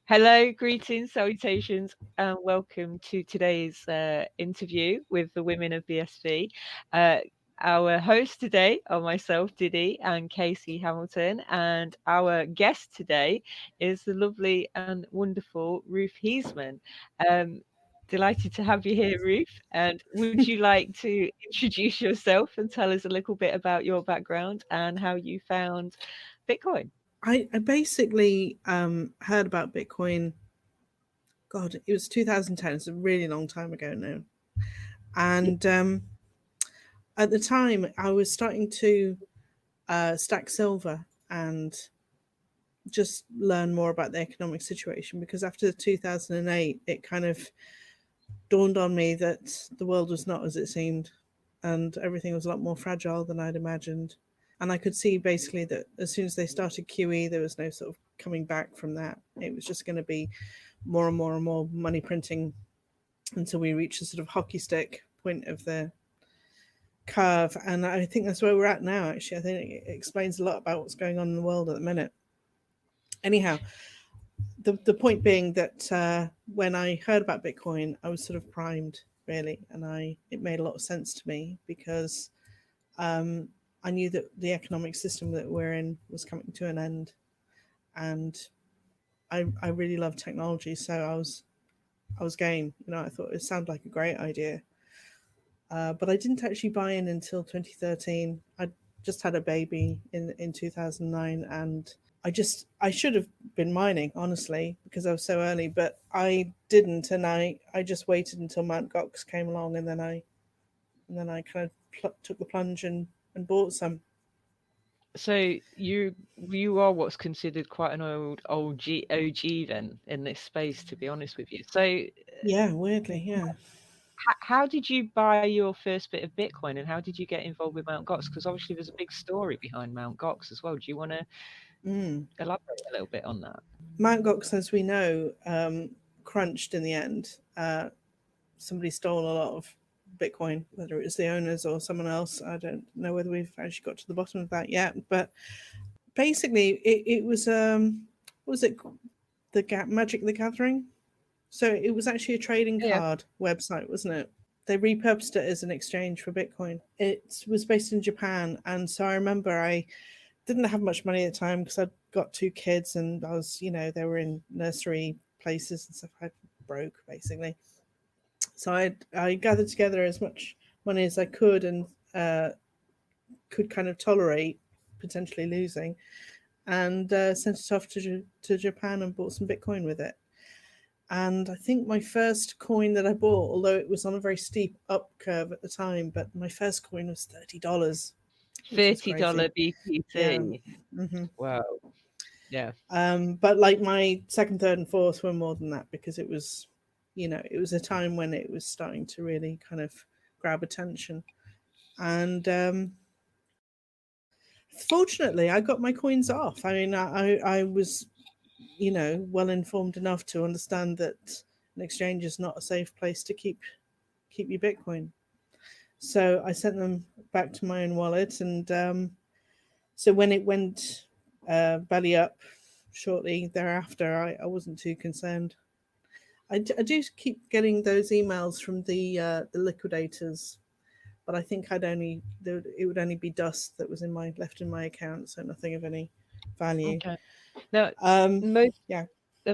Hello, greetings, salutations, and welcome to today's interview with the Women of BSV. Our hosts today are myself, Diddy, and Casey Hamilton, and our guest today is the lovely and wonderful Ruth Heasman. Delighted to have you here, Ruth. And would you like to introduce yourself and tell us a little bit about your background and how you found Bitcoin? I basically heard about Bitcoin. God, it was 2010. It's a really long time ago now. And at the time, I was starting to stack silver and just learn more about the economic situation, because after 2008, it kind of dawned on me that the world was not as it seemed, and everything was a lot more fragile than I'd imagined. And I could see basically that as soon as they started QE, there was no sort of coming back from that. It was just going to be more and more and more money printing until we reach a sort of hockey stick point of the curve. And I think that's where we're at now, actually. I think it explains a lot about what's going on in the world at the minute. Anyhow, the point being that when I heard about Bitcoin, I was sort of primed, really, and it made a lot of sense to me, because I knew that the economic system that we're in was coming to an end, and I really love technology, so I was game. I thought it sounded like a great idea, but I didn't actually buy in until 2013. I just had a baby in 2009, and I should have been mining, honestly, because I was so early, but I didn't, and I just waited until Mt. Gox came along, and then I kind of took the plunge and bought some. So you are what's considered quite an old OG then in this space, to be honest with you. So Yeah, weirdly, yeah. how did you buy your first bit of Bitcoin, and how did you get involved with Mt. Gox? Because obviously there's a big story behind Mt. Gox as well. Do you want to elaborate a little bit on that? Mt. Gox, as we know, crunched in the end. Somebody stole a lot of Bitcoin, whether it was the owners or someone else. I don't know whether we've actually got to the bottom of that yet. But basically, it was what was it, Magic the Gathering? So it was actually a trading Yeah. card website, wasn't it? They repurposed it as an exchange for Bitcoin. It was based in Japan, and so I remember I didn't have much money at the time because I'd got two kids, and I was, they were in nursery places and stuff. I broke, basically. So I gathered together as much money as I could, and could kind of tolerate potentially losing, and sent it off to Japan and bought some Bitcoin with it. And I think my first coin that I bought, although it was on a very steep up curve at the time, but my first coin was $30, which was $30 crazy. Yeah. BTC. Mm-hmm. Wow. Yeah. But like my second, third, and fourth were more than that, because it was, it was a time when it was starting to really kind of grab attention. And fortunately, I got my coins off. I mean, I was, well informed enough to understand that an exchange is not a safe place to keep your Bitcoin. So I sent them back to my own wallet, and so when it went belly up shortly thereafter, I wasn't too concerned. I do keep getting those emails from the liquidators, but I think it would only be dust that was left in my account, so nothing of any value. Okay. Now, Um, most yeah,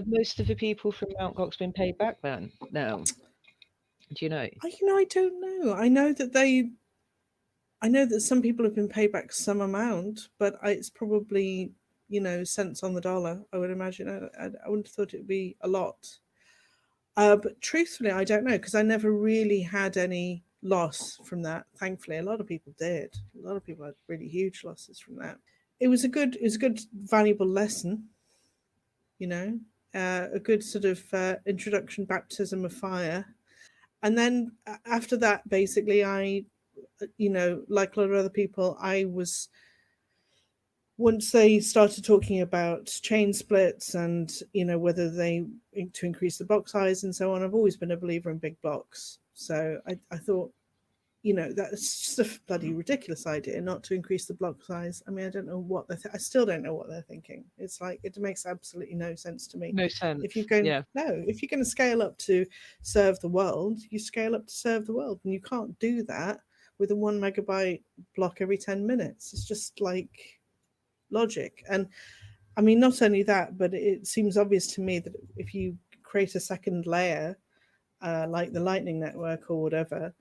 most of the people from Mt. Gox been paid back then? No. Do you know? I don't know. I know that some people have been paid back some amount, but it's probably cents on the dollar. I would imagine. I wouldn't have thought it would be a lot. But truthfully, I don't know, because I never really had any loss from that. Thankfully, a lot of people did. A lot of people had really huge losses from that. It was a good, valuable lesson. A good sort of introduction, baptism of fire. And then after that, basically, I, like a lot of other people, I was, once they started talking about chain splits and whether they to increase the block size and so on, I've always been a believer in big blocks. So I thought that's just a bloody ridiculous idea not to increase the block size. I mean, I don't know what I still don't know what they're thinking. It's like, it makes absolutely no sense to me. No sense. If you're going Yeah. if you're going to scale up to serve the world, you scale up to serve the world, and you can't do that with a 1 megabyte block every 10 minutes. It's just like logic. And I mean, not only that, but it seems obvious to me that if you create a second layer, like the Lightning Network or whatever,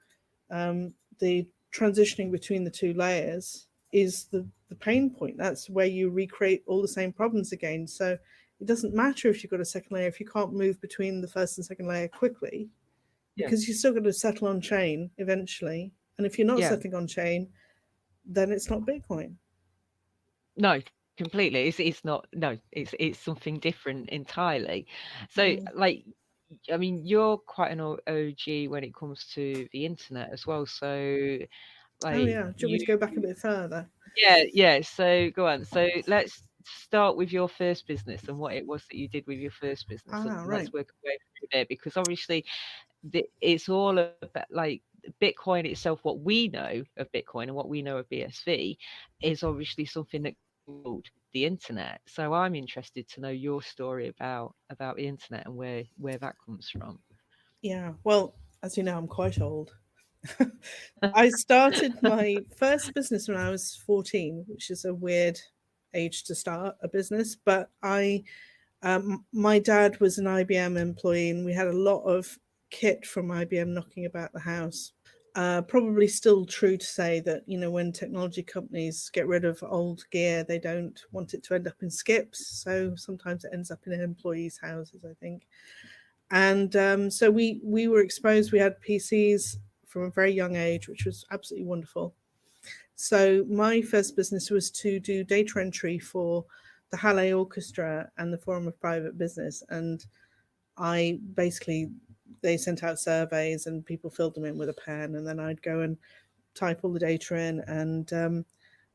the transitioning between the two layers is the pain point. That's where you recreate all the same problems again. So it doesn't matter if you've got a second layer if you can't move between the first and second layer quickly, because you're still going to settle on chain eventually. And if you're not settling on chain, then it's not Bitcoin. No, completely. It's not. No, it's something different entirely. So, like, I mean, you're quite an OG when it comes to the internet as well. So, like, Oh yeah. Do you want me to go back a bit further? Yeah. So go on. So let's start with your first business and what it was that you did with your first business, and Right. let's work our way through there, because obviously it's all about, like, Bitcoin itself. What we know of Bitcoin and what we know of BSV is obviously something that built the internet. So I'm interested to know your story about the internet and where that comes from. Yeah. Well, as you know, I'm quite old. I started my first business when I was 14, which is a weird age to start a business. But my dad was an IBM employee, and we had a lot of kit from IBM knocking about the house. Probably still true to say that, when technology companies get rid of old gear, they don't want it to end up in skips. So sometimes it ends up in employees' houses, I think. And so we were exposed. We had PCs from a very young age, which was absolutely wonderful. So my first business was to do data entry for the Halle Orchestra and the Forum of Private Business. And they sent out surveys and people filled them in with a pen, and then I'd go and type all the data in. And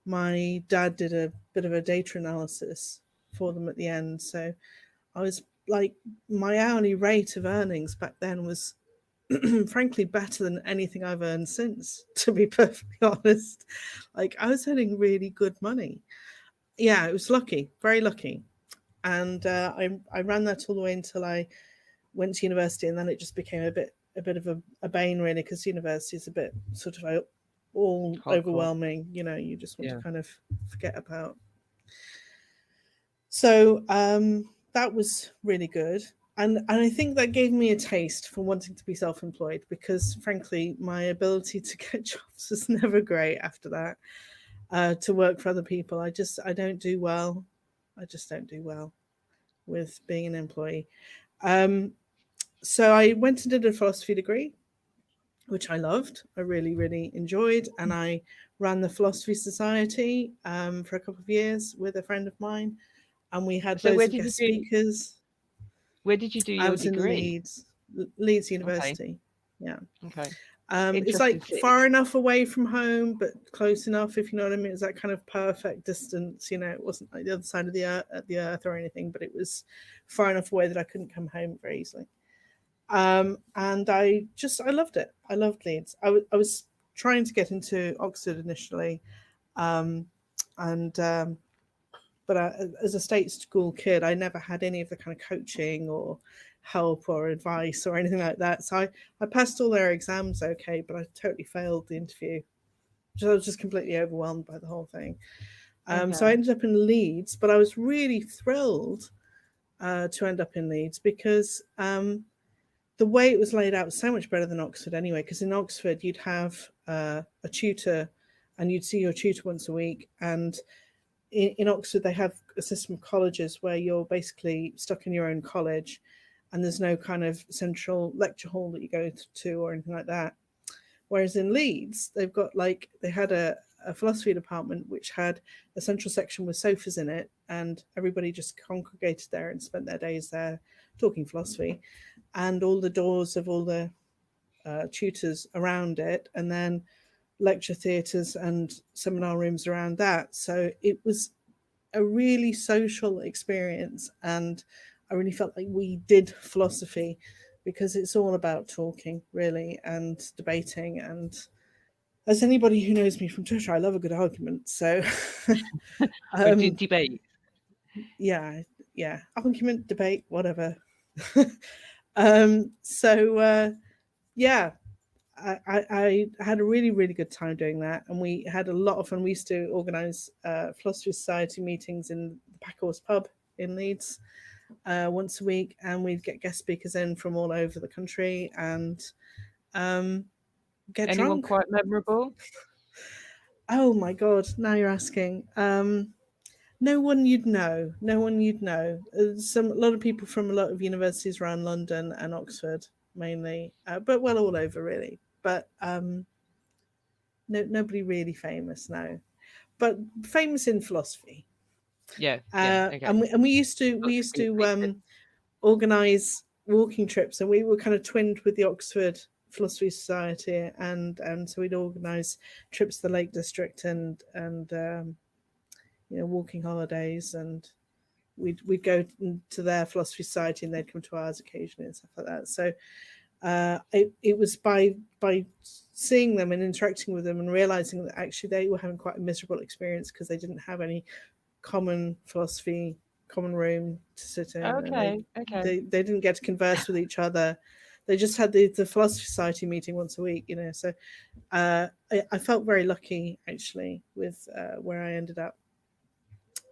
my dad did a bit of a data analysis for them at the end. So I was like, my hourly rate of earnings back then was frankly better than anything I've earned since, to be perfectly honest. Like, I was earning really good money. Yeah, it was lucky, very lucky. And I ran that all the way until I went to university, and then it just became a bit of a bane, really, because university is a bit sort of all Hardcore. overwhelming. You just want to kind of forget about. So that was really good. And I think that gave me a taste for wanting to be self-employed, because frankly, my ability to get jobs was never great after that. To work for other people, I don't do well. I just don't do well with being an employee. So I went and did a philosophy degree, which I loved. I really, really enjoyed. And I ran the Philosophy Society for a couple of years with a friend of mine. And we had So loads of guest speakers. Where did you do I your was in degree? Leeds University. Yeah. Okay. It's like far enough away from home, but close enough, if you know what I mean. It's that kind of perfect distance. It wasn't like the other side of the earth or anything, but it was far enough away that I couldn't come home very easily. And I loved it. I loved Leeds. I was trying to get into Oxford initially, but as a state school kid, I never had any of the kind of coaching or help or advice or anything like that. So I passed all their exams okay, but I totally failed the interview. I was just completely overwhelmed by the whole thing. So I ended up in Leeds, but I was really thrilled to end up in Leeds, because the way it was laid out was so much better than Oxford anyway, because in Oxford you'd have a tutor, and you'd see your tutor once a week. And in Oxford, they have a system of colleges where you're basically stuck in your own college, and there's no kind of central lecture hall that you go to or anything like that. Whereas in Leeds, they had a philosophy department which had a central section with sofas in it, and everybody just congregated there and spent their days there talking philosophy, and all the doors of all the tutors around it, and then lecture theatres and seminar rooms around that. So it was a really social experience, and I really felt like we did philosophy, because it's all about talking, really, and debating, and as anybody who knows me from Twitter, I love a good argument. So, Or debate. yeah, argument, debate, whatever. Yeah, I had a really, really good time doing that, and we had a lot of fun. We used to organise philosophy society meetings in the Packhorse pub in Leeds once a week, and we'd get guest speakers in from all over the country and get Anyone drunk. quite memorable? Oh my God! Now you're asking. No one you'd know. No one you'd know. A lot of people from a lot of universities around London and Oxford mainly, but well, all over really. But nobody really famous now, but famous in philosophy. Yeah. Okay. And we used to organise walking trips, and we were kind of twinned with the Oxford Philosophy Society, and so we'd organise trips to the Lake District and walking holidays, and we'd go to their philosophy society and they'd come to ours occasionally and stuff like that. So it was by seeing them and interacting with them and realizing that actually they were having quite a miserable experience because they didn't have any common philosophy, common room to sit in. Okay. They didn't get to converse with each other. They just had the philosophy society meeting once a week, So I felt very lucky actually with where I ended up.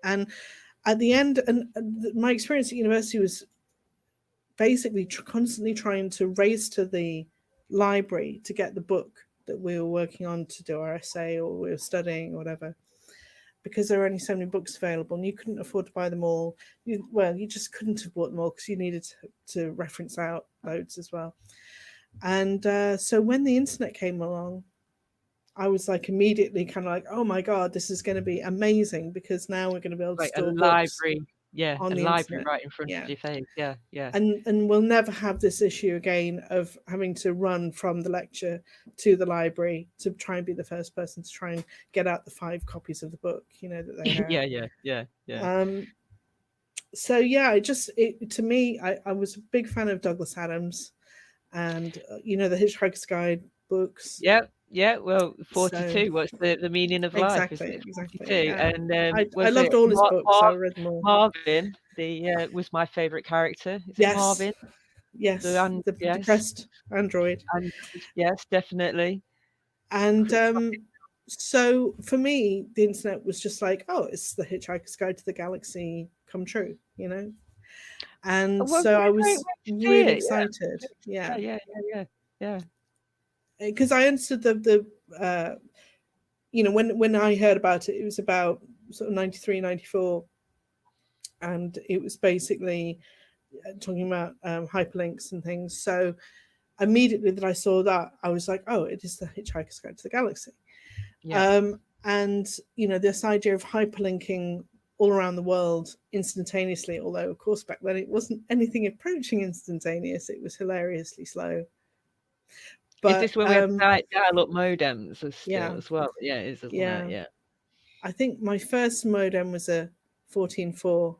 And at the end, and my experience at university was basically constantly trying to race to the library to get the book that we were working on to do our essay or we were studying or whatever, because there were only so many books available and you couldn't afford to buy them all. You just couldn't have bought them all because you needed to reference out loads as well. And so when the internet came along, I was like immediately kind of like, oh my God, this is going to be amazing because now we're going to be able to store books. Library. Yeah, on a the library internet. right in front of your face. Yeah. And we'll never have this issue again of having to run from the lecture to the library to try and be the first person to try and get out the 5 copies of the book, that they have. Yeah. So yeah, to me, I was a big fan of Douglas Adams, and the Hitchhiker's Guide books. Yeah. Well, 42. What's the meaning of life? Exactly. 42. Yeah. And I loved all his books. So I read them all. Marvin, was my favourite character. Is it Marvin? Yes. The depressed android. Yes, definitely. And so for me, the internet was just like, oh, it's the Hitchhiker's Guide to the Galaxy come true, And so I was really excited. Yeah. Because I understood when I heard about it, it was about sort of 93, 94. And it was basically talking about hyperlinks and things. So immediately that I saw that, I was like, oh, it is the Hitchhiker's Guide to the Galaxy. Yeah. And this idea of hyperlinking all around the world instantaneously, although of course back then it wasn't anything approaching instantaneous, it was hilariously slow. But is this when we had dial-up modems as well? Yeah, it is, isn't it? Yeah. I think my first modem was a 14.4. Do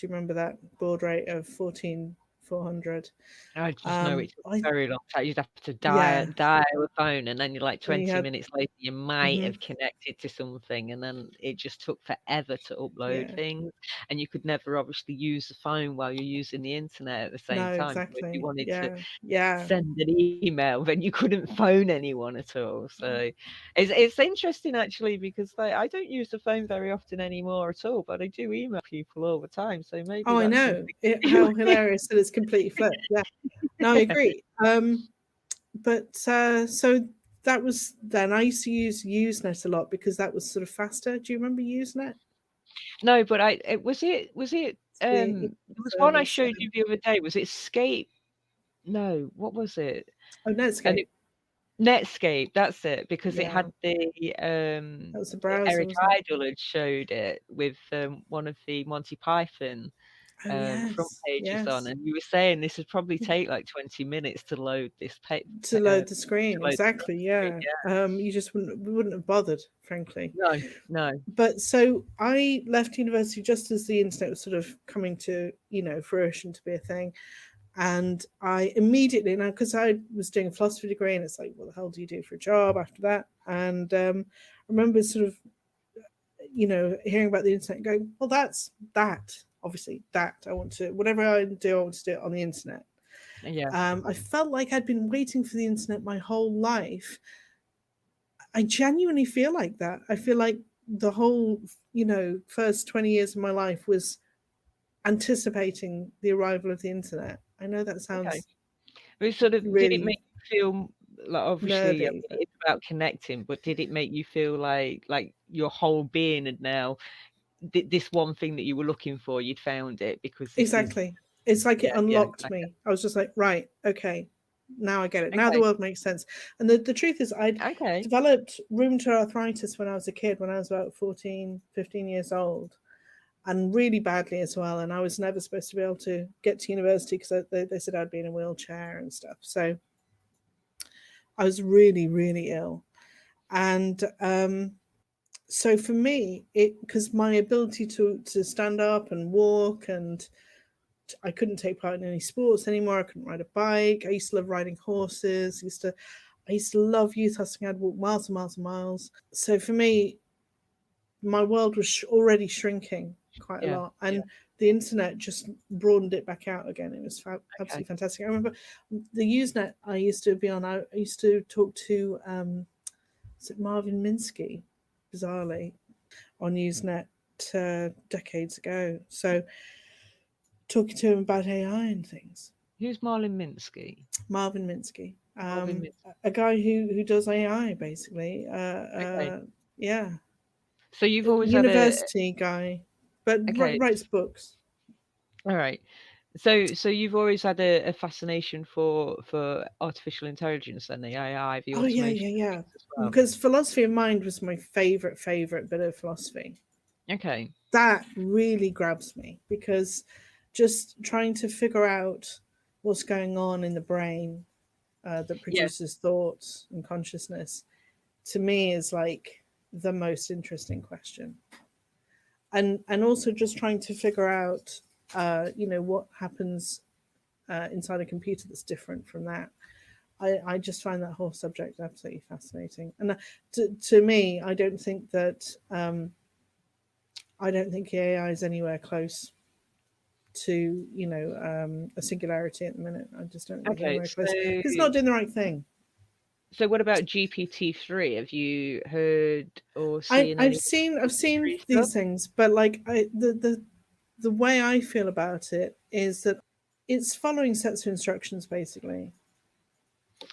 you remember that baud rate of 14,400? I just know it took very long time. You'd have to dial a phone, and then you're like 20 minutes later, you might have connected to something, and then it just took forever to upload things. And you could never obviously use the phone while you're using the internet at the same time. Exactly. So if you wanted to send an email, then you couldn't phone anyone at all. So it's interesting actually, because I don't use the phone very often anymore at all, but I do email people all the time. So maybe I know how hilarious that it's completely flipped. Yeah, no, I agree. But so that was then. I used to use Usenet a lot because that was sort of faster. Do you remember Usenet? No, but was it there was one I showed you the other day. Was it Scape? No, what was it? Oh, Netscape. Netscape, that's it, because it had that was the browser. Eric Idle had showed it with one of the Monty Python front pages on, and you were saying this would probably take like 20 minutes to load this to load the screen. Exactly. You just wouldn't have bothered, frankly. No. But so I left university just as the internet was sort of coming to fruition to be a thing, And I immediately, now because I was doing a philosophy degree, and it's like, what the hell do you do for a job after that? And I remember sort of, hearing about the internet and going, well, that's that. Obviously, that I want to, whatever I do, I want to do it on the internet. Yeah. I felt like I'd been waiting for the internet my whole life. I genuinely feel like that. I feel like the whole, first 20 years of my life was anticipating the arrival of the internet. I know that Okay. sounds But sort of, did it really make you feel like, obviously, I nerdy, mean, but it's about connecting, but did it make you feel like your whole being had now this one thing that you were looking for, you'd found it because this is, exactly. It's like it yeah, yeah, unlocked okay, me. I was just like, right, okay, now I get it. Now the okay, world makes sense. And the truth is, I'd okay, developed rheumatoid arthritis when I was a kid, when I was about 14, 15 years old, and really badly as well. And I was never supposed to be able to get to university because they said I'd be in a wheelchair and stuff. So I was really, really ill. And so for me, because my ability to stand up and walk, and I couldn't take part in any sports anymore. I couldn't ride a bike. I used to love riding horses. I used to love youth hustling. I'd walk miles and miles and miles. So for me, my world was already shrinking quite a yeah, lot, yeah, and the internet just broadened it back out again. It was okay, absolutely fantastic. I remember the Usenet I used to be on. I used to talk to is it Marvin Minsky, bizarrely, on Usenet decades ago. So talking to him about AI and things. who's Marlon Minsky? Marvin Minsky, Marvin Minsky, a guy who does AI basically. okay, Yeah, so you've always had a, university guy, but okay, writes books. all right. So you've always had a fascination for artificial intelligence and the AI, the Oh yeah, automation yeah, yeah. things as well. Because philosophy of mind was my favorite bit of philosophy. Okay. That really grabs me because just trying to figure out what's going on in the brain that Yeah. produces thoughts and consciousness, to me, is like the most interesting question. And also just trying to figure out, what happens inside a computer that's different from that. I just find that whole subject absolutely fascinating. And to me, I don't think AI is anywhere close to a singularity at the minute. I just don't think Okay. anywhere close. It's not doing the right thing. So what about GPT-3? Have you heard or seen I've any seen GPT-3 stuff? these things, but like the way I feel about it is that it's following sets of instructions basically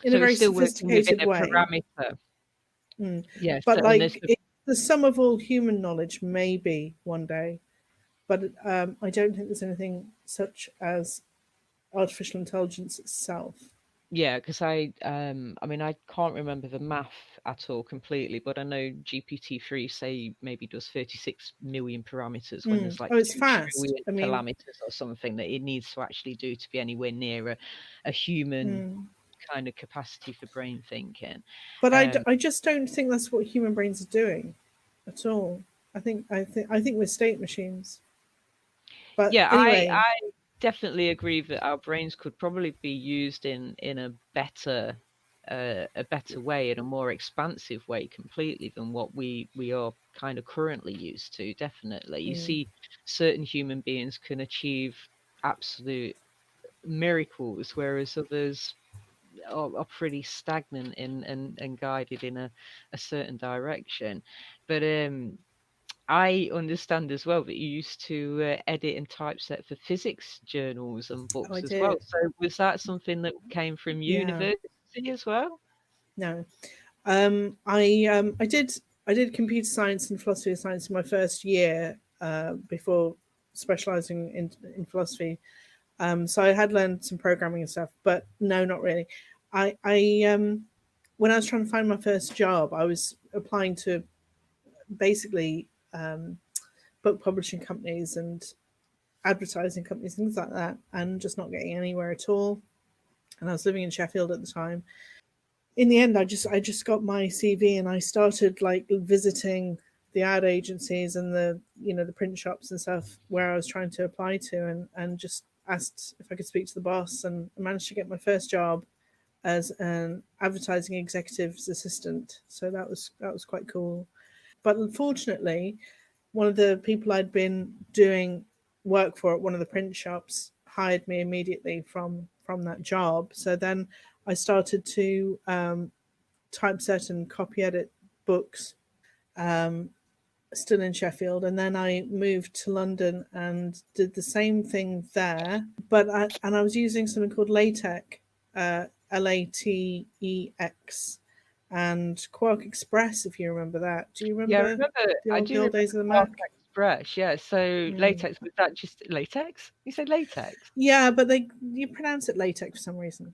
in a So it's very still working within sophisticated a way. parameter. Mm. Yes. But And there's like the sum of all human knowledge, maybe one day. But I don't think there's anything such as artificial intelligence itself. yeah, because I mean I can't remember the math at all completely, but I know GPT-3 say maybe does 36 million parameters when there's like Oh, it's 2 fast. trillion I mean, parameters or something that it needs to actually do to be anywhere near a human kind of capacity for brain thinking. but Um, I just don't think that's what human brains are doing at all. I think we're state machines. But yeah, anyway, I definitely agree that our brains could probably be used in a better way, in a more expansive way completely than what we are kind of currently used to. Definitely, you see certain human beings can achieve absolute miracles, whereas others are pretty stagnant and guided in a certain direction. But I understand as well that you used to edit and typeset for physics journals and oh, I books as well. did. So was that something that came from Yeah, university as well? no. I did computer science and philosophy of science in my first year before specializing in philosophy. So I had learned some programming and stuff, but no, not really. I when I was trying to find my first job, I was applying to basically book publishing companies and advertising companies, things like that, and just not getting anywhere at all. And I was living in Sheffield at the time. In the end, I just got my CV and I started like visiting the ad agencies and the print shops and stuff where I was trying to apply to, and just asked if I could speak to the boss, and I managed to get my first job as an advertising executive's assistant. So that was quite cool. But unfortunately, one of the people I'd been doing work for at one of the print shops hired me immediately from that job. So then I started to typeset and copy edit books, still in Sheffield, and then I moved to London and did the same thing there. But I was using something called LaTeX, LATEX, and Quark Express, if you remember that. Do you Yeah, I remember remember. I the do old remember days of the Park Mac? Express. Yeah. So Mm. latex, was that just latex? You said latex. Yeah, but you pronounce it LaTeX for some reason.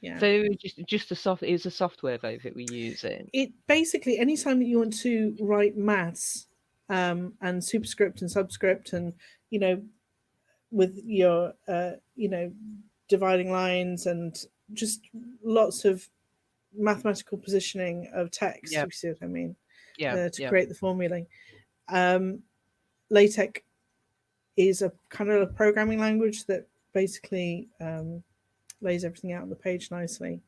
Yeah. So it was just a soft. It was a software though that we're using. It basically, anytime that you want to write maths, and superscript and subscript, and you know, with your dividing lines and just lots of mathematical positioning of text, Yeah. if you see what I mean, Yeah. to Yeah. create the formulae. Um, LaTeX is a kind of a programming language that basically lays everything out on the page nicely.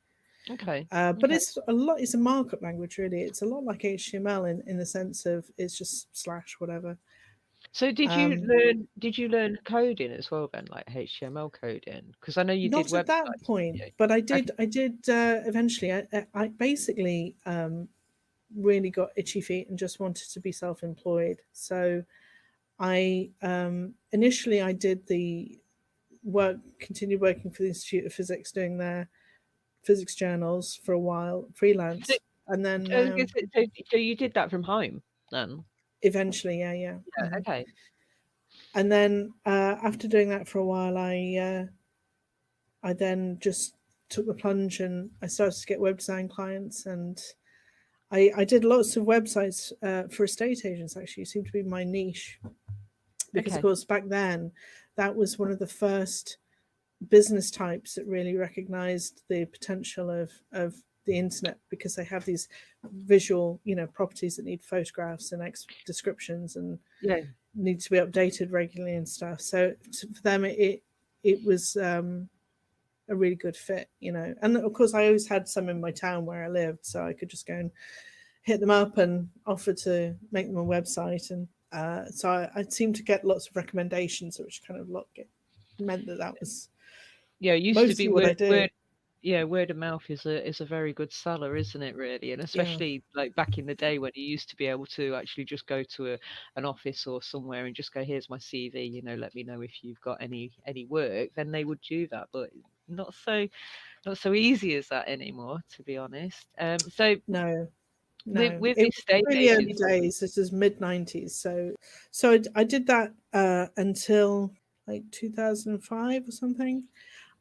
Okay. But Okay. it's a lot. It's a markup language, really. It's a lot like HTML in the sense of it's just slash whatever. So Um, did you learn coding as well then, like HTML coding? Because I know you did Not at that websites. point, Yeah. but I Okay. did. I did eventually. I basically really got itchy feet and just wanted to be self-employed. So I initially I did the work, continued working for the Institute of Physics, doing their physics journals for a while, So, freelance, and then I was gonna say, so you did that from home then? eventually, yeah, yeah. Yeah. Okay. And then after doing that for a while, I then just took the plunge and I started to get web design clients, and I did lots of websites for estate agents. Actually, it seemed to be my niche because, of Okay. course, back then that was one of the first business types that really recognized the potential of the internet, because they have these visual, properties that need photographs and descriptions and Yeah. need to be updated regularly and stuff. So for them, it was a really good fit. And of course, I always had some in my town where I lived, so I could just go and hit them up and offer to make them a website. And so I seemed to get lots of recommendations, which kind of meant that was Yeah, it used to be mostly what I did. yeah, word of mouth is a very good seller, isn't it, really? And Yeah. especially like back in the day when you used to be able to actually just go to an office or somewhere and just go, here's my CV, let me know if you've got any work, then they would do that. But not so not so easy as that anymore, to be honest. So No, with no, with it was estate really early agents, days. This is mid 90s, so I did that until like 2005 or something.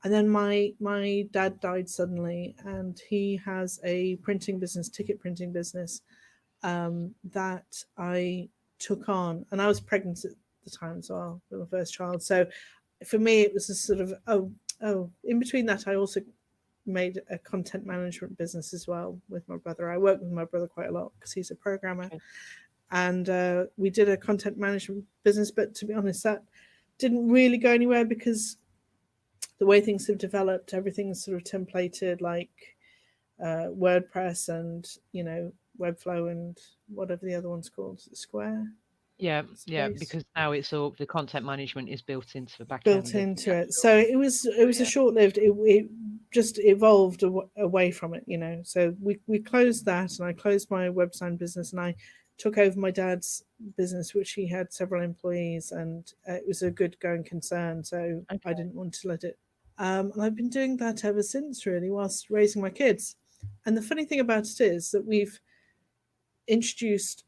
And then my dad died suddenly, and he has a printing business, ticket printing business, that I took on, and I was pregnant at the time as well with my first child. So for me, it was a sort of oh. In between that, I also made a content management business as well with my brother. I work with my brother quite a lot because he's a programmer, okay, and we did a content management business. But to be honest, that didn't really go anywhere because the way things have developed, everything's sort of templated, like WordPress and Webflow and whatever the other one's called, Square, yeah, yeah, Squarespace, because now it's all the content management is built into the back built end of the into it. actual. So it was a Yeah. short lived. It just evolved away from it. So we closed that, and I closed my web design business, and I took over my dad's business, which he had several employees, and it was a good going concern. So I Okay. didn't want to let it. And I've been doing that ever since, really, whilst raising my kids. And the funny thing about it is that we've introduced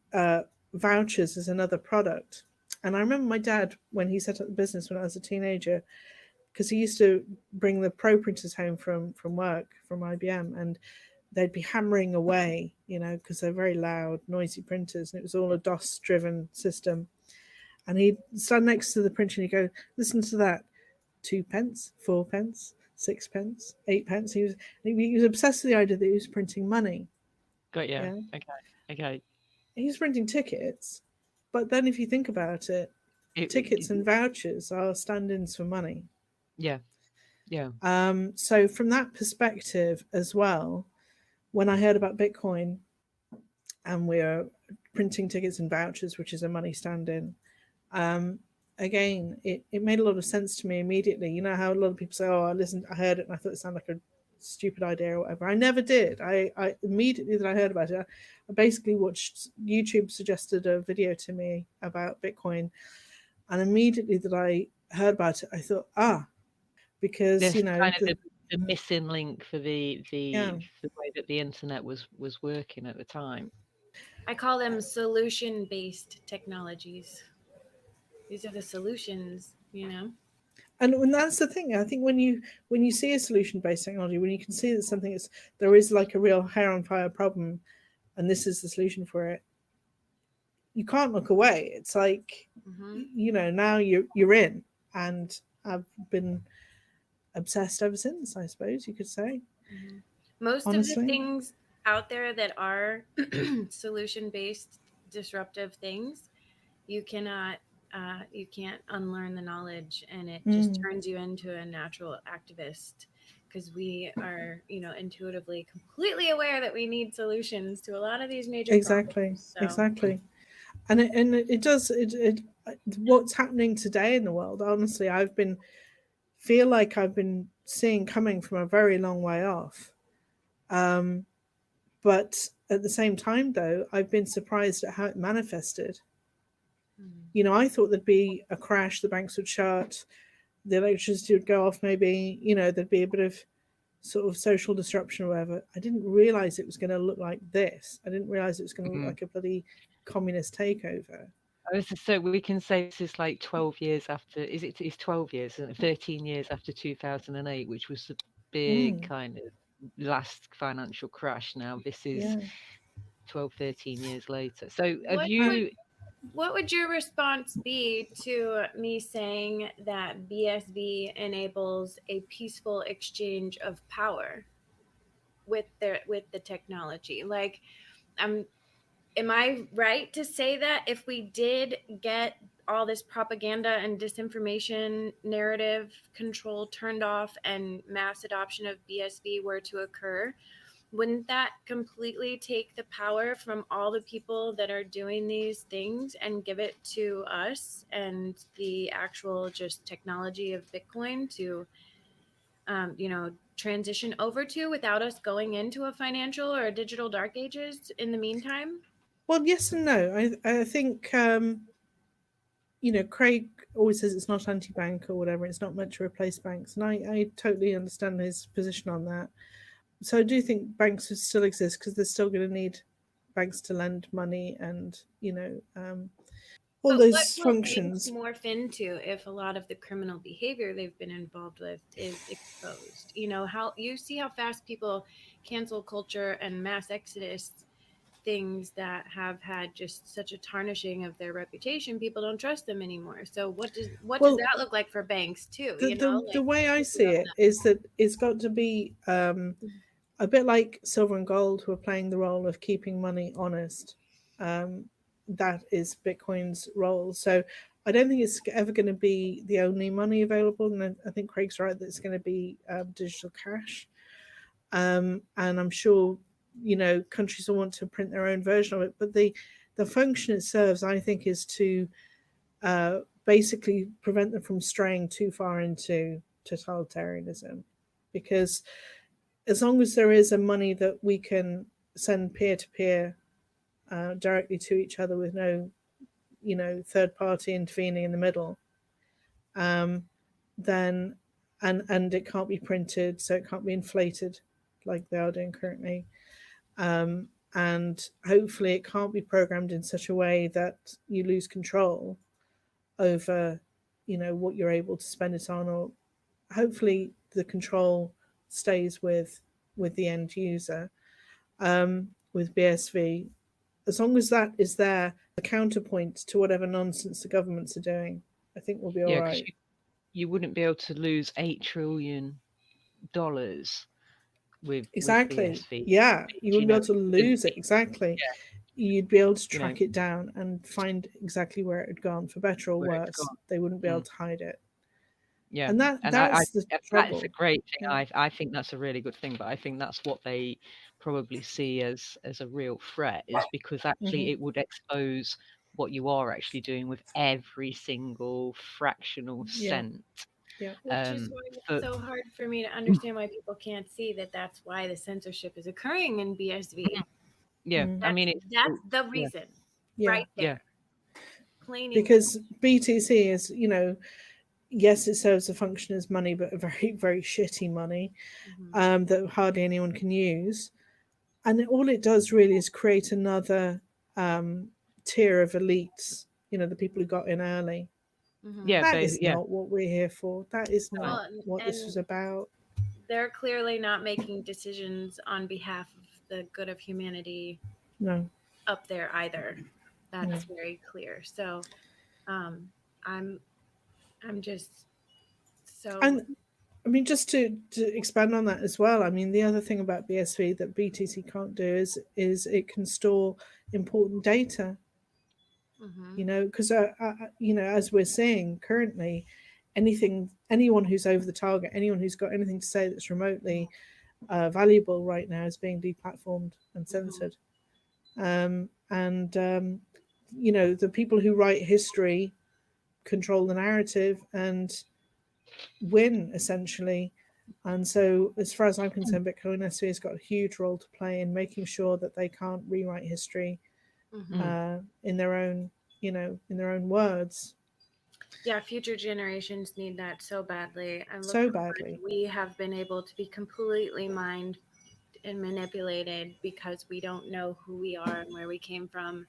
vouchers as another product. And I remember my dad, when he set up the business when I was a teenager, because he used to bring the pro printers home from work, from IBM, and they'd be hammering away, because they're very loud, noisy printers, and it was all a DOS driven system. And he'd stand next to the printer and he'd go, listen to that, 2 pence, 4 pence, 6 pence, 8 pence. He was obsessed with the idea that he was printing money. Got you. Yeah. Okay. Okay. He was printing tickets, but then if you think about it, It, tickets and vouchers are stand ins for money. Yeah. Yeah. So from that perspective as well, when I heard about Bitcoin and we're printing tickets and vouchers, which is a money stand-in, again, it made a lot of sense to me immediately. You know how a lot of people say, "Oh, I heard it, and I thought it sounded like a stupid idea or whatever." I never did. I immediately that I heard about it, I basically watched YouTube suggested a video to me about Bitcoin, and immediately that I heard about it, I thought, because There's you know kind of the missing link for yeah, the way that the internet was working at the time. I call them solution-based technologies. These are the solutions, you know. and that's the thing. I think when you see a solution based technology, when you can see that something is there is like a real hair on fire problem, and this is the solution for it, you can't look away. It's like, you know, now you're in, and I've been obsessed ever since, I suppose you could say. Most of the Honestly, things out there that are solution-based disruptive things, you cannot you can't unlearn the knowledge, and it just turns you into a natural activist, because we are, you know, intuitively completely aware that we need solutions to a lot of these major exactly, problems. So exactly, and it does it. What's happening today in the world? Honestly, feel like I've been seeing coming from a very long way off. But at the same time, though, I've been surprised at how it manifested. You know, I thought there'd be a crash, the banks would shut, the electricity would go off, maybe, you know, there'd be a bit of sort of social disruption or whatever. I didn't realize it was going to look like this. I didn't realize it was going to look like a bloody communist takeover. So we can say this is like 12 years after, it's 12 years, isn't it? 13 years after 2008, which was the big kind of last financial crash. Now this is Yeah. 12, 13 years later. So have what would you, what would your response be to me saying that BSV enables a peaceful exchange of power with the technology? Like, I'm am I right to say that if we did get all this propaganda and disinformation narrative control turned off and mass adoption of BSV were to occur, wouldn't that completely take the power from all the people that are doing these things and give it to us and the actual just technology of Bitcoin to, you know, transition over to without us going into a financial or a digital dark ages in the meantime? Well, yes and no. I think, you know, Craig always says it's not anti-bank or whatever. It's not meant to replace banks, and I totally understand his position on that. So I do think banks would still exist because they're still going to need banks to lend money and, you know, all But what those will banks functions. morph into if a lot of the criminal behavior they've been involved with is exposed? You know, how you see how fast people cancel culture and mass exodus things that have had just such a tarnishing of their reputation, people don't trust them anymore. So what does Well, that look like for banks too? the You know, the, the like way I what's see around it is that it's got to be a bit like silver and gold, who are playing the role of keeping money honest. That is Bitcoin's role. So I don't think it's ever going to be the only money available, and I think Craig's right that it's going to be digital cash. And I'm sure, you know, countries will want to print their own version of it, but the function it serves, I think, is to basically prevent them from straying too far into totalitarianism, because as long as there is a money that we can send peer to peer directly to each other with no, you know, third party intervening in the middle, then and it can't be printed, so it can't be inflated like they are doing currently. And hopefully it can't be programmed in such a way that you lose control over, you know, what you're able to spend it on, or hopefully the control stays with the end user. With BSV, as long as that is there, the counterpoint to whatever nonsense the governments are doing, I think we'll be all yeah, because right. you wouldn't be able to lose $8 trillion with Exactly. BSV. Yeah, you You wouldn't be know, able to and, lose it. Exactly. yeah, You'd be able to you know track it down and find exactly where it had gone, for better or where it's worse. gone. They wouldn't be able Mm. to hide it. Yeah, And and that's the that's trouble. a great thing. Yeah. I think that's a really good thing, but I think that's what they probably see as a real threat, is because actually it would expose what you are actually doing with every single fractional Yeah. cent. Yeah. Which is why For, it's so hard for me to understand why people can't see that that's why the censorship is occurring in BSV. yeah, I mean, That's the yeah, reason, Yeah. right there. yeah, Plain English. Because BTC is, you know, yes, it serves a function as money, but a very, very shitty money that hardly anyone can use. And all it does really is create another tier of elites, you know, the people who got in early. yeah, That is yeah. not what we're here for. That is not Well, what this and was about. they're clearly not making decisions on behalf of the good of humanity No. up there either. That's very clear. So I'm just so And I mean, just to expand on that as well, I mean, the other thing about BSV that BTC can't do is it can store important data, you know, because, you know, as we're seeing currently, anyone who's over the target, anyone who's got anything to say that's remotely valuable right now is being deplatformed and censored. You know, the people who write history control the narrative and win essentially. And so, as far as I'm concerned, Bitcoinsv has got a huge role to play in making sure that they can't rewrite history in their own, you know, in their own words. yeah, future generations need that so badly. And look, So badly. we have been able to be completely mined and manipulated because we don't know who we are and where we came from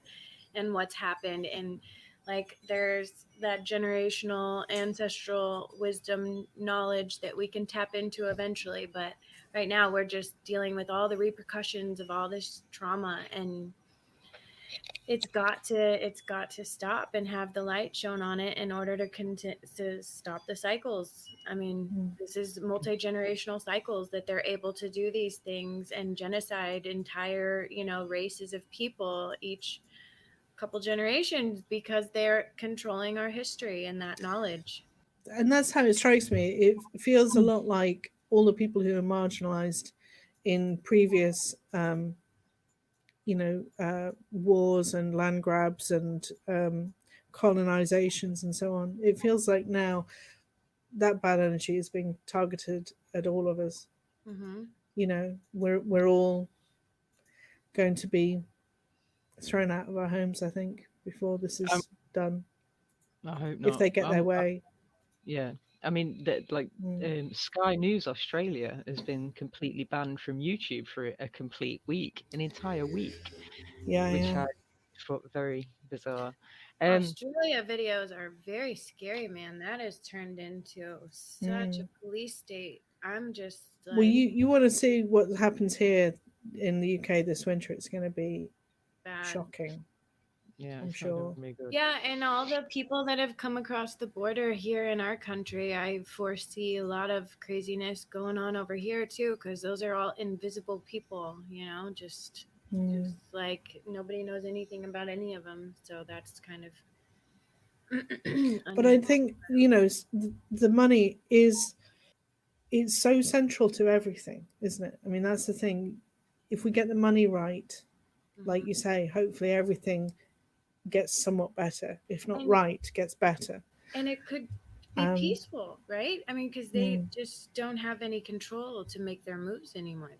and what's happened. And like there's that generational ancestral wisdom knowledge that we can tap into eventually, but right now we're just dealing with all the repercussions of all this trauma, and it's got to stop and have the light shown on it in order to stop the cycles. I mean, this is multi-generational cycles that they're able to do these things and genocide entire, you know, races of people each couple generations because they're controlling our history and that knowledge. And that's how it strikes me. It feels a lot like all the people who are marginalized in previous you know, wars and land grabs and colonizations and so on. It feels like now that bad energy is being targeted at all of us. You know, we're all going to be thrown out of our homes, I think, before this is done. I hope If not. they get their way. Yeah, I mean, that like Sky News Australia has been completely banned from YouTube for a complete week, an entire week, which I thought very bizarre. Australia videos are very scary, man. That has turned into such a police state. I'm just like, well, you want to see what happens here in the UK this winter. It's going to be bad. shocking. Yeah, I'm sure. Yeah, and all the people that have come across the border here in our country, I foresee a lot of craziness going on over here too, because those are all invisible people, you know, just like nobody knows anything about any of them. So that's kind of. But I think, you know, the money is, it's so central to everything, isn't it? I mean, that's the thing. If we get the money right, like you say, hopefully everything gets somewhat better. If not right, gets better. And it could be peaceful, right? I mean, because they just don't have any control to make their moves anymore.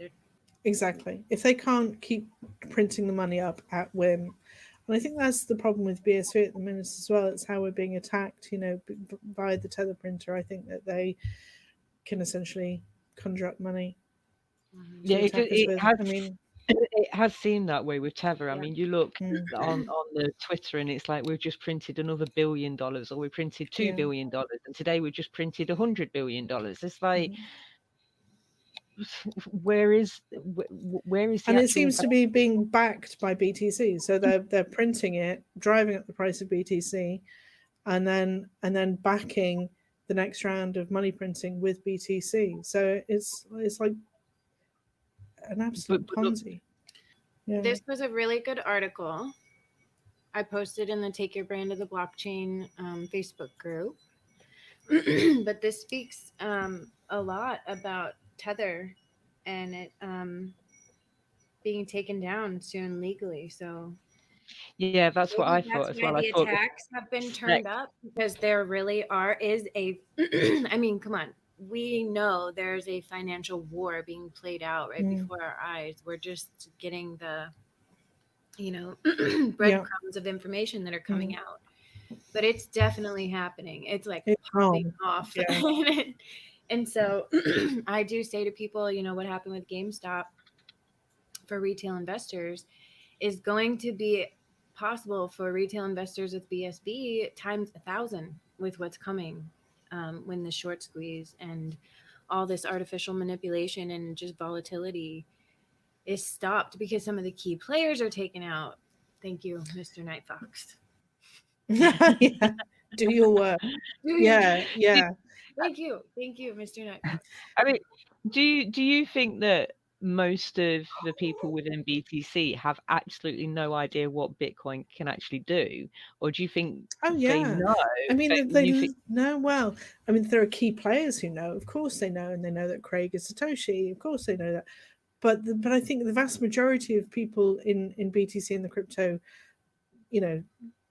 Exactly. If they can't keep printing the money up at whim. And I think that's the problem with BSV at the minute as well. It's how we're being attacked, you know, by the tether printer. I think that they can essentially conjure up money to attack us with. I mean, it has seemed that way with Tether. I mean, you look on the Twitter and it's like we've just printed another $1 billion, or we printed $2 billion, and today we've just printed $100 billion. It's like, where is the and it seems to be being backed by BTC. So they're printing it, driving up the price of BTC, and then backing the next round of money printing with BTC. So it's like an absolute Ponzi. This was a really good article I posted in the Take Your Brand to the Blockchain Facebook group, But this speaks a lot about Tether and it being taken down soon legally. So Yeah, that's what I maybe thought that's as why well. I the thought the attacks have been turned next, up, because there really is a I mean, come on. We know there's a financial war being played out right Mm. before our eyes. We're just getting the, Yeah. breadcrumbs of information that are coming Mm. out. But it's definitely happening. It's like It's popping wrong. off. Yeah. And so I do say to people, what happened with GameStop for retail investors is going to be possible for retail investors with BSV times 1,000 with what's coming, when the short squeeze and all this artificial manipulation and just volatility is stopped because some of the key players are taken out. Thank you, Mr. Night Fox. Yeah. Do your work. Yeah. Yeah. Thank you, Mr. Night Fox. I mean, do you think that most of the people within BTC have absolutely no idea what Bitcoin can actually do, or do you think Oh they yeah. know, I mean, but they you think know well. I mean, there are key players who know. Of course, they know, and they know that Craig is Satoshi. Of course, they know that. But I think the vast majority of people in BTC and the crypto,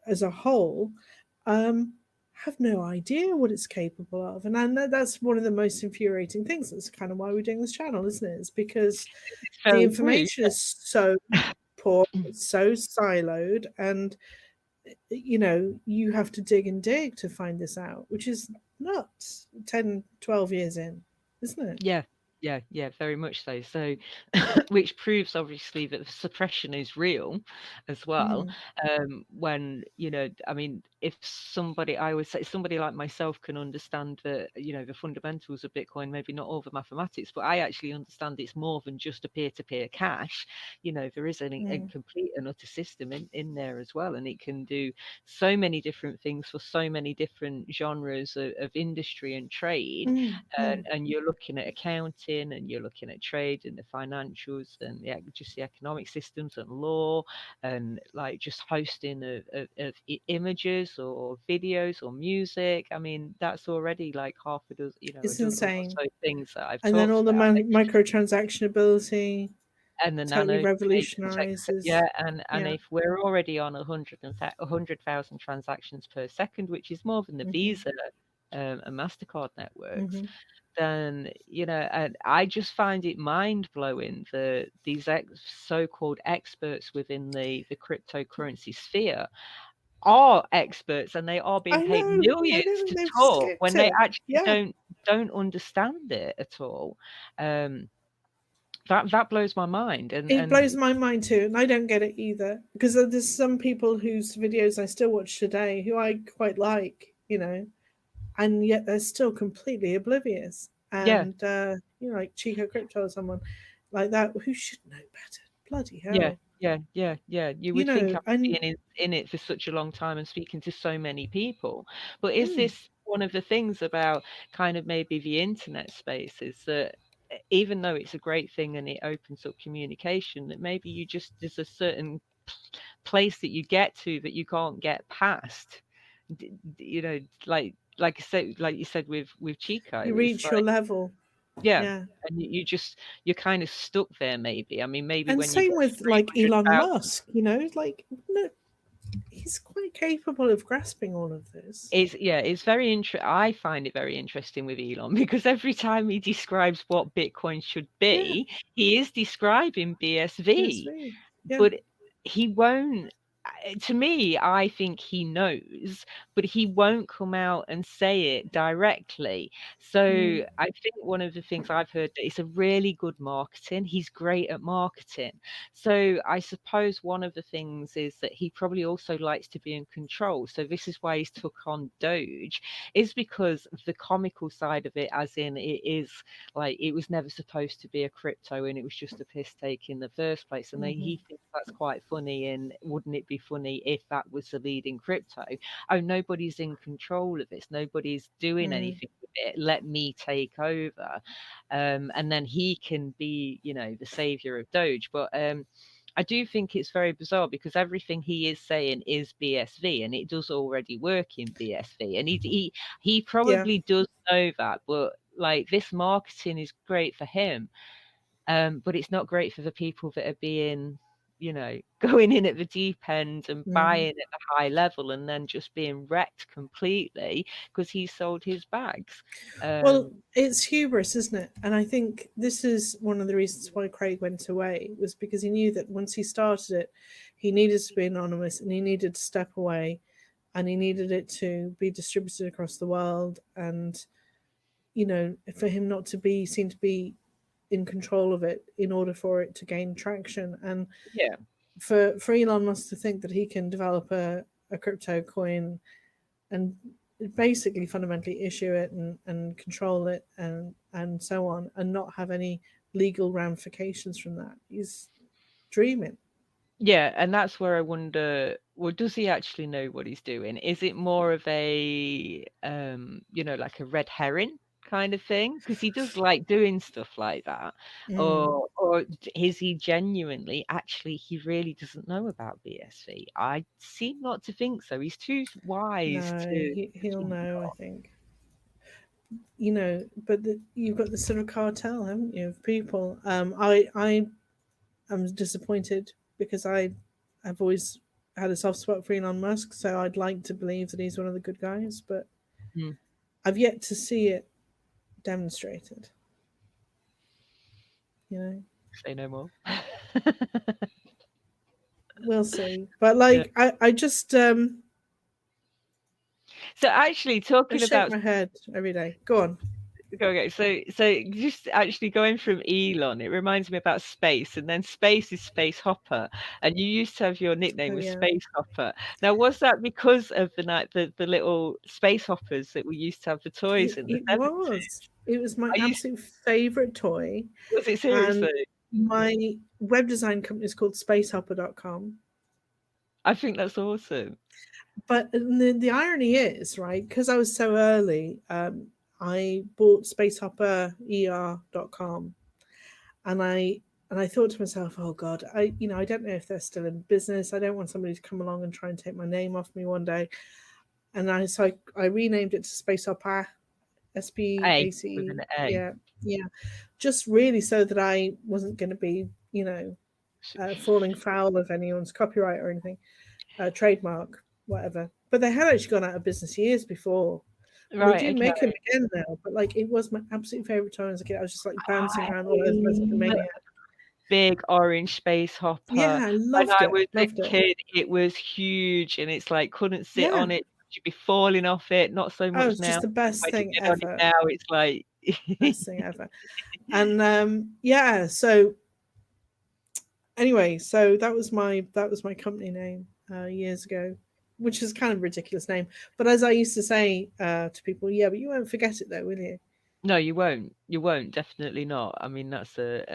as a whole, have no idea what it's capable of, and I know that's one of the most infuriating things. That's kind of why we're doing this channel, isn't it? It's because it's the very true? information is so poor, it's so siloed, and you have to dig and dig to find this out, which is nuts. 10, 12 years in, isn't it? Yeah, very much so. So, which proves obviously that the suppression is real as well. When, I mean, if somebody, I always say somebody like myself can understand the fundamentals of Bitcoin, maybe not all the mathematics, but I actually understand it's more than just a peer-to-peer cash. There is a complete and utter system in there as well, and it can do so many different things for so many different genres of industry and trade. And you're looking at accounting, and you're looking at trade and the financials, and just the economic systems and law, and like just hosting of images or videos or music. I mean, that's already like half a dozen, a It's dozen or insane. so things that I've And then talked all the about. microtransaction ability And the totally nano revolutionizes. and Yeah. if we're already on 100,000 transactions per second, which is more than the Visa and MasterCard networks, then and I just find it mind-blowing that these so-called experts within the cryptocurrency sphere are experts, and they are being I paid know. I millions know. to They've talk skipped when they it. actually Yeah. don't understand it at all. That blows my mind. It blows my mind too, and I don't get it either, because there's some people whose videos I still watch today who I quite like, and yet they're still completely oblivious. Yeah, And like Chico Crypto or someone like that who should know better. Bloody hell. yeah. You would think after And being in it for such a long time and speaking to so many people. But is mm, this one of the things about kind of maybe the internet space, is that even though it's a great thing and it opens up communication, that maybe there's a certain place that you get to that you can't get past. Like you said with Chico, you it's reach your like, level. yeah, Yeah. and you're kind of stuck there. Maybe, I mean, maybe And when you same get with like Elon 300,000. Musk, like no, he's quite capable of grasping all of this. It's very I find it very interesting with Elon, because every time he describes what Bitcoin should Yeah. be, he is describing BSV, BSV. Yeah. but he won't. To me, I think he knows, but he won't come out and say it directly. So Mm. I think one of the things I've heard, that it's a really good marketing. He's great at marketing. So I suppose one of the things is that he probably also likes to be in control. So this is why he's took on Doge, is because of the comical side of it, as in it is like it was never supposed to be a crypto and it was just a piss take in the first place. And then he thinks that's quite funny. And wouldn't it be funny if that was the leading crypto? Oh, nobody's in control of this. Nobody's doing anything with it. Let me take over. And then he can be, the savior of Doge. But I do think it's very bizarre because everything he is saying is BSV, and it does already work in BSV, and he probably does know that, but like this marketing is great for him, but it's not great for the people that are being, going in at the deep end and buying at the high level and then just being wrecked completely because he sold his bags. Well, it's hubris, isn't it? And I think this is one of the reasons why Craig went away, was because he knew that once he started it, he needed to be anonymous and he needed to step away and he needed it to be distributed across the world, and, for him not to be seen to be in control of it in order for it to gain traction. And for Elon Musk to think that he can develop a crypto coin and basically fundamentally issue it and control it and so on, and not have any legal ramifications from that, he's dreaming. Yeah, and that's where I wonder, well, does he actually know what he's doing? Is it more of a, like a red herring kind of thing? Because he does like doing stuff like that. Or is he genuinely, actually, he really doesn't know about BSV? I seem not to think so. He's too wise No, to... he'll know, I think. But you've got this sort of cartel, haven't you, of people. I am disappointed because I've always had a soft spot for Elon Musk, so I'd like to believe that he's one of the good guys, but I've yet to see it demonstrated. Say no more. We'll see. But I just so actually talking I shake about my head every day. Go on. Okay, so just actually going from Elon, it reminds me about space, and then space is Space Hopper, and you used to have your nickname was Space Hopper. Now, was that because of the little space hoppers that we used to have the toys in? It was my absolute favorite toy. Was it seriously? And my web design company is called spacehopper.com. I think that's awesome. But the irony is, right, because I was so early, I bought spacehopper.com, and I thought to myself, oh God, I don't know if they're still in business. I don't want somebody to come along and try and take my name off me one day. And I renamed it to Spacehopper, SPAC. Yeah, just really so that I wasn't going to be, falling foul of anyone's copyright or anything, trademark, whatever. But they had actually gone out of business years before. Right, they do make them again now, but it was my absolute favorite toy as a kid. I was just bouncing around all over the place like a maniac. Big orange space hopper. Yeah, I loved it. When I was a kid, it was huge, and it's couldn't sit on it. You'd be falling off it. Not so much now. It's just the best thing ever. Now it's best thing ever. And so anyway, so that was my company name years ago, which is kind of a ridiculous name. But as I used to say to people, but you won't forget it though, will you? No, you won't. You won't. Definitely not. I mean, that's an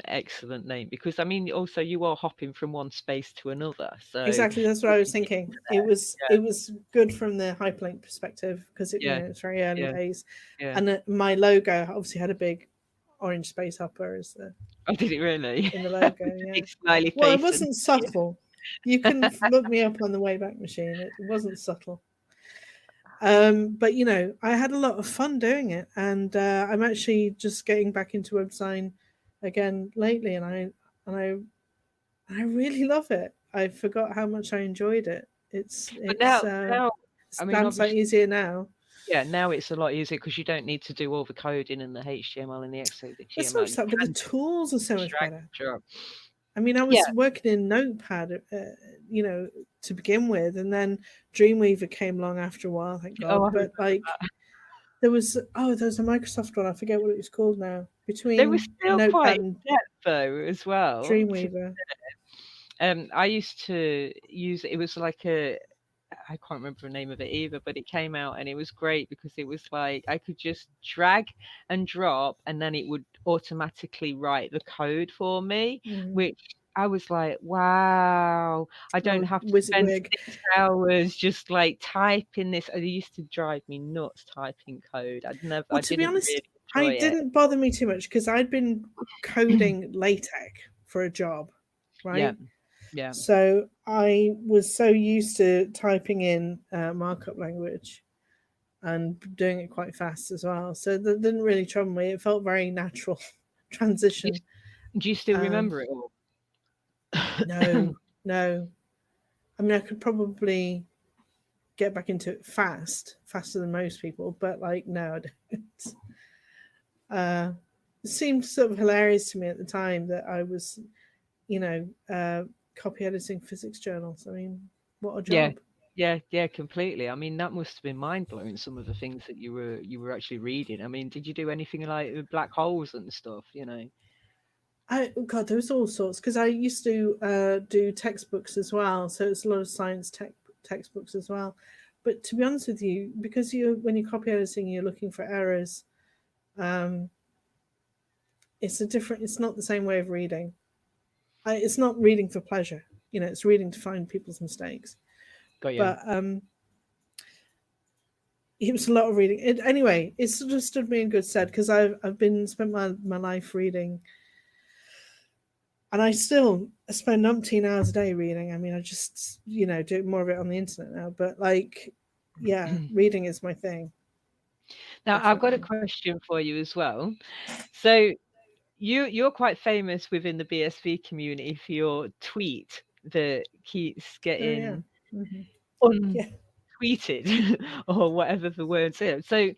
excellent name because, I mean, also you are hopping from one space to another. So exactly, that's what I was thinking. It was good from the hyperlink perspective because it's very early days. And my logo obviously had a big orange space hopper as the. Oh, did it really? In the logo, yeah. Big smiley face. Well, it wasn't subtle. You can look me up on the Wayback Machine. It wasn't subtle. But I had a lot of fun doing it, and I'm actually just getting back into web design again lately, and I really love it. I forgot how much I enjoyed it. It's easier now. Yeah, now it's a lot easier because you don't need to do all the coding and the HTML and the XML. It's not that, but the tools are so much better. Sure. I mean, I was working in Notepad, to begin with, and then Dreamweaver came along after a while, thank God. But there was a Microsoft one. I forget what it was called now. Between there was still Notepad quite and though as well. Dreamweaver. I used to use it was I can't remember the name of it either, but it came out and it was great because it was I could just drag and drop and then it would automatically write the code for me, which I was like, wow, I don't have to spend 6 hours just typing this. It used to drive me nuts typing code. To be honest, it didn't bother me too much because I'd been coding LaTeX for a job. right? Yeah. So I was so used to typing in markup language and doing it quite fast as well. So that didn't really trouble me. It felt very natural transition. Do you still remember it all? No, no. I mean, I could probably get back into it faster than most people, but like, no, I don't. It seemed sort of hilarious to me at the time that I was, copy editing physics journals. I mean, what a job. Yeah, completely. I mean, that must have been mind blowing. Some of the things that you were actually reading. I mean, did you do anything like black holes and stuff? God, there was all sorts, because I used to do textbooks as well, so it's a lot of science textbooks as well. But to be honest with you, because when you're copy editing, you're looking for errors. It's not the same way of reading. It's not reading for pleasure, it's reading to find people's mistakes. Got you. But it was a lot of reading. Anyway, it sort of stood me in good stead, because I've spent my life reading. And I still spend umpteen hours a day reading. I mean, I just, do more of it on the internet now. But reading is my thing. Now, I've got a question for you as well. So you're quite famous within the BSV community for your tweet that keeps getting untweeted or whatever the word is. So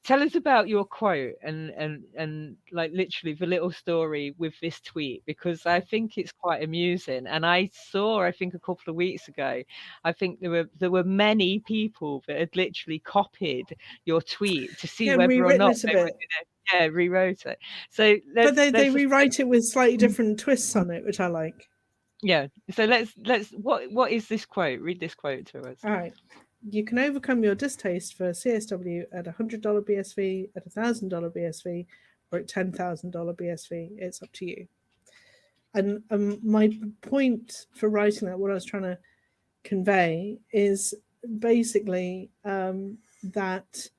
tell us about your quote and like literally the little story with this tweet, because I think it's quite amusing. And I think a couple of weeks ago, I think there were many people that had literally copied your tweet to see whether or not they were gonna, rewrote it. So but they rewrite it with slightly different twists on it, which I like. Yeah. So let's what is this quote? Read this quote to us. All right. You can overcome your distaste for CSW at $100 BSV, at $1,000 BSV, or at $10,000 BSV. It's up to you. And my point for writing that, what I was trying to convey, is basically that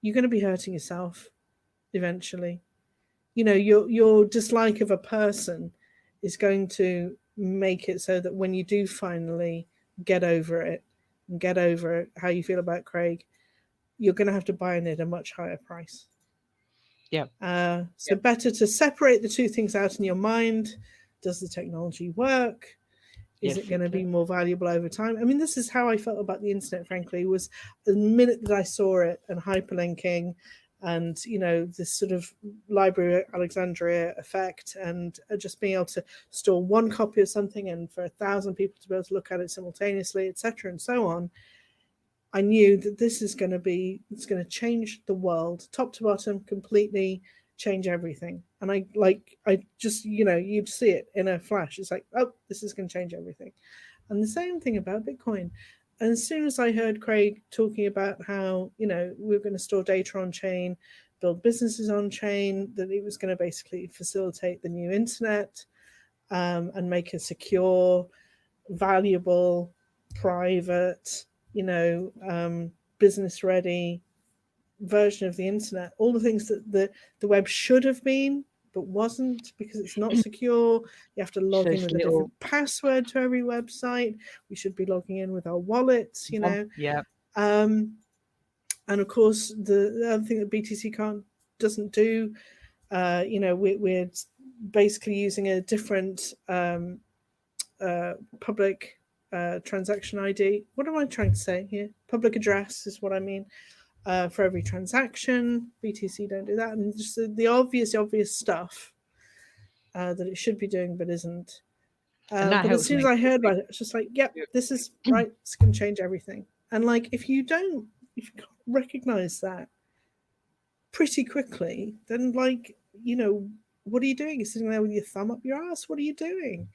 you're going to be hurting yourself eventually. Your dislike of a person is going to make it so that when you do finally get over it, and get over how you feel about Craig, you're going to have to buy it at a much higher price. Yeah. So better to separate the two things out in your mind. Does the technology work? Is it going to be more valuable over time? I mean, this is how I felt about the internet, frankly, was the minute that I saw it and hyperlinking and, this sort of Library of Alexandria effect, and just being able to store one copy of something and for 1,000 people to be able to look at it simultaneously, etc., and so on. I knew that this is going to change the world, top to bottom, completely change everything. And I just, you'd see it in a flash. It's like, oh, this is going to change everything. And the same thing about Bitcoin. And as soon as I heard Craig talking about how, we're going to store data on chain, build businesses on chain, that it was going to basically facilitate the new internet, and make a secure, valuable, private, business ready version of the internet, all the things that the web should have been but wasn't, because it's not secure. You have to log in with a different password to every website. We should be logging in with our wallets, Yeah. And of course the other thing that BTC doesn't do, we're basically using a different public transaction ID. What am I trying to say here? Public address is what I mean. For every transaction. BTC don't do that, and just the obvious stuff that it should be doing but isn't. But as soon as I heard about it, it's just like, yep, this is right. It's going to change everything. And like, if you can't recognize that pretty quickly, then what are you doing? You're sitting there with your thumb up your ass. What are you doing?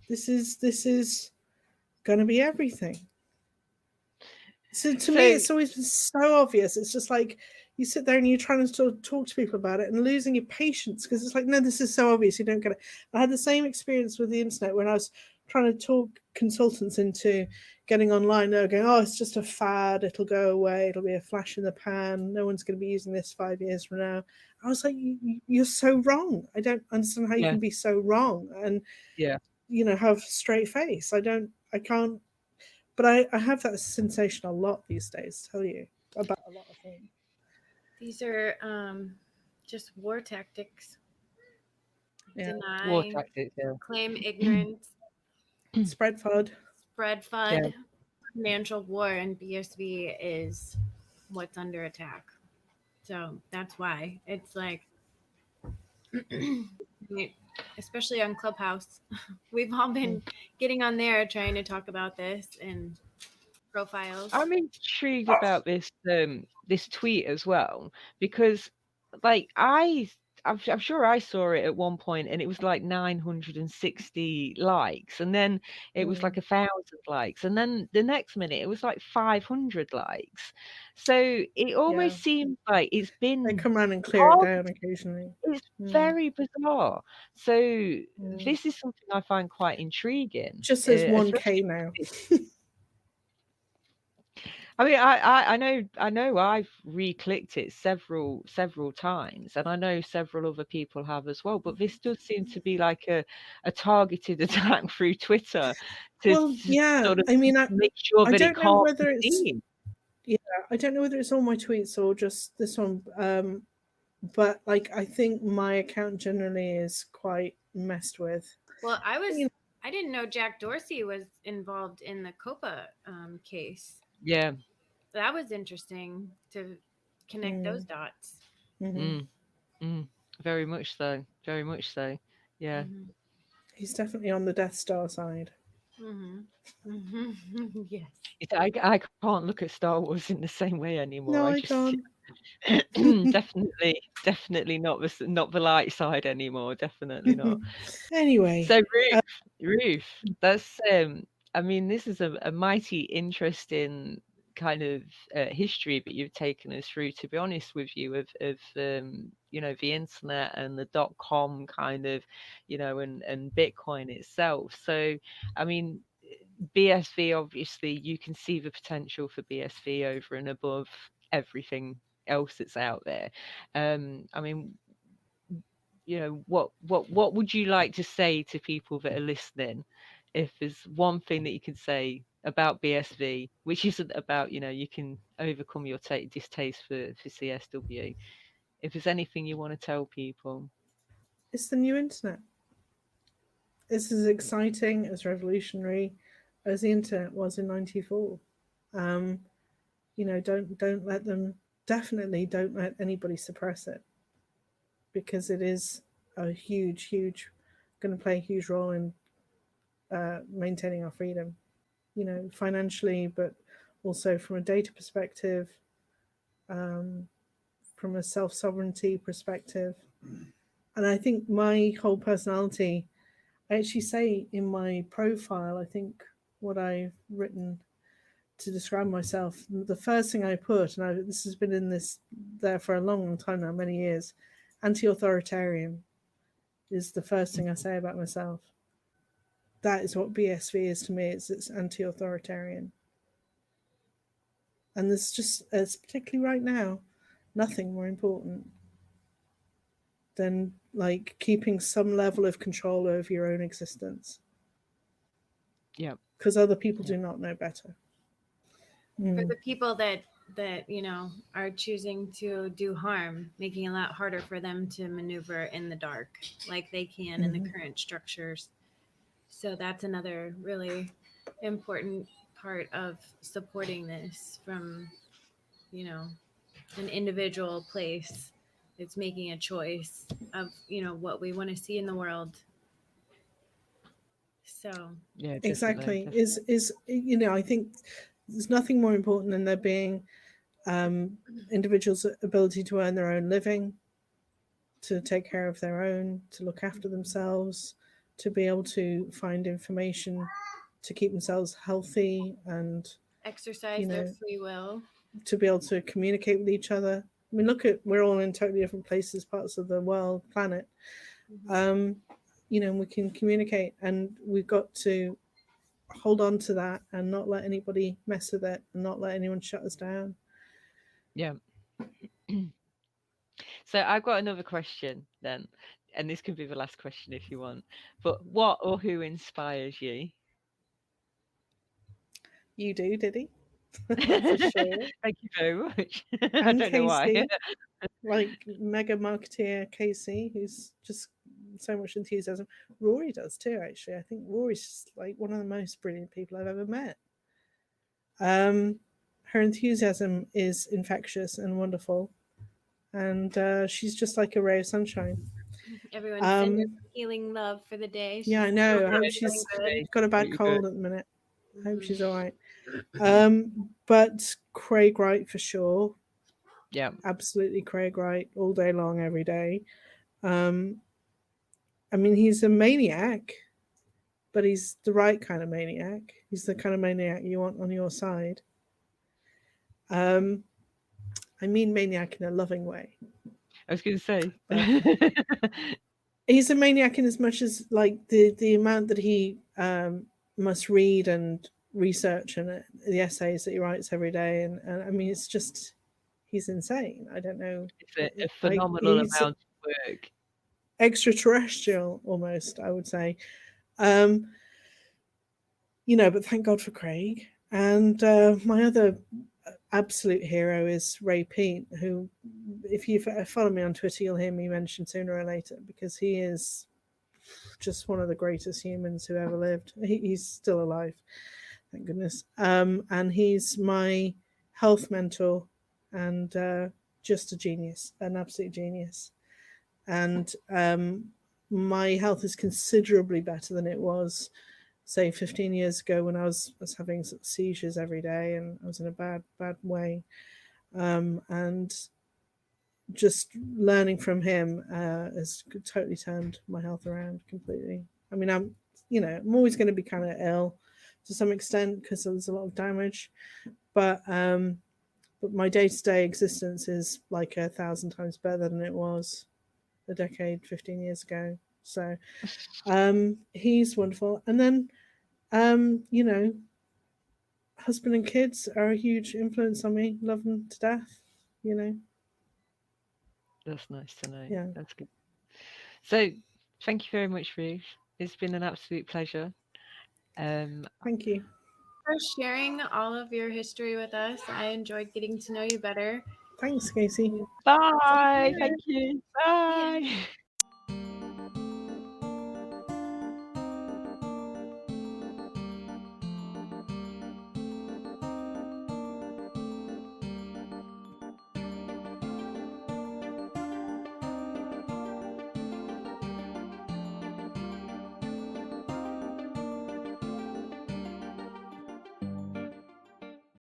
This is going to be everything. So to me, it's always been so obvious. It's just like you sit there and you're trying to sort of talk to people about it and losing your patience, because it's like, no, this is so obvious. You don't get it. I had the same experience with the internet when I was trying to talk consultants into getting online. They're going, oh, it's just a fad. It'll go away. It'll be a flash in the pan. No one's going to be using this 5 years from now. I was like, you're so wrong. I don't understand how you can be so wrong. And have a straight face. I can't, but I have that sensation a lot these days, tell you, about a lot of things. These are just war tactics. Yeah. Deny, War tactics, yeah. claim ignorance, Spread FUD. spread FUD, Yeah. financial war, and BSV is what's under attack. So that's why it's like, especially on Clubhouse, we've all been getting on there trying to talk about this and profiles. I'm intrigued about this this tweet as well, because like I'm sure I saw it at one point and it was like 960 likes, and then it was like 1,000 likes, and then the next minute it was like 500 likes. So it almost seems like it's been They come around and clear it down occasionally. It's very bizarre. So this is something I find quite intriguing. Just says 1K now. I mean, I know I've re-clicked it several times, and I know several other people have as well. But this does seem to be like a targeted attack through Twitter to sort of make sure that it can't be seen. Yeah, I don't know whether it's all my tweets or just this one. But like, I think my account generally is quite messed with. Well, I didn't know Jack Dorsey was involved in the Korppi case. Yeah, that was interesting to connect those dots. Very much so. Very much so. Yeah. He's definitely on the Death Star side. Yes. I can't look at Star Wars in the same way anymore. No, I can't. definitely not the light side anymore. Definitely not. Anyway, so Ruth, that's I mean, this is a mighty interesting kind of history that you've taken us through, to be honest with you, of the internet and the .com kind of, and Bitcoin itself. So I mean, BSV, obviously you can see the potential for BSV over and above everything else that's out there. I mean, what would you like to say to people that are listening, if there's one thing that you can say about BSV, which isn't about, you can overcome your distaste for CSW, if there's anything you want to tell people? It's the new internet. It's as exciting, as revolutionary as the internet was in '94. Don't let them. Definitely don't let anybody suppress it, because it is a huge going to play a huge role in maintaining our freedom, financially, but also from a data perspective, from a self-sovereignty perspective. And I think my whole personality, I actually say in my profile, I think what I've written to describe myself, the first thing I put, and this has been there for a long time now, many years, anti-authoritarian is the first thing I say about myself. That is what BSV is to me. It's anti-authoritarian. And there's just, particularly right now, nothing more important than like keeping some level of control over your own existence. Yeah. Because other people do not know better. For the people that are choosing to do harm, making it a lot harder for them to maneuver in the dark like they can in the current structures. So that's another really important part of supporting this from, an individual place. It's making a choice of, what we want to see in the world. So yeah, exactly. Is I think there's nothing more important than there being individuals' ability to earn their own living, to take care of their own, to look after themselves, to be able to find information, to keep themselves healthy and exercise their free will, to be able to communicate with each other. I mean, we're all in totally different places, parts of the world, planet. We can communicate, and we've got to hold on to that and not let anybody mess with it and not let anyone shut us down. Yeah. So I've got another question then, and this could be the last question if you want. But what or who inspires you? You do, Diddy, for sure. Thank you very much. I And don't know why. Casey, like mega marketeer Casey, who's just so much enthusiasm. Rory does too, actually. I think Rory's just like one of the most brilliant people I've ever met. Her enthusiasm is infectious and wonderful, and she's just like a ray of sunshine. Everyone send her healing love for the day. Yeah, I know. I hope she's got a bad cold at the minute. I hope she's all right. But Craig Wright for sure. Yeah, Absolutely Craig Wright all day long, every day. I mean, he's a maniac, but he's the right kind of maniac. He's the kind of maniac you want on your side. I mean maniac in a loving way. I was going to say. He's a maniac in as much as like the amount that he must read and research and the essays that he writes every day. And I mean, it's just, he's insane. I don't know. It's a phenomenal amount of work. Extraterrestrial, almost, I would say. You know, but thank God for Craig. And my other absolute hero is Ray Peat, who, if you follow me on Twitter, you'll hear me mention sooner or later, because he is just one of the greatest humans who ever lived. He's still alive, thank goodness. And he's my health mentor and just a genius, an absolute genius. And my health is considerably better than it was, say, 15 years ago, when I was having seizures every day and I was in a bad way. And just learning from him has totally turned my health around completely. I mean, I'm always going to be kind of ill to some extent because there's a lot of damage, but my day-to-day existence is like 1,000 times better than it was a decade, 15 years ago. So he's wonderful. And then, husband and kids are a huge influence on me. Love them to death, That's nice to know. Yeah. That's good. So thank you very much, Ruth. It's been an absolute pleasure. Thank you for sharing all of your history with us. I enjoyed getting to know you better. Thanks, Casey. Bye. Thank you. Bye. Yeah.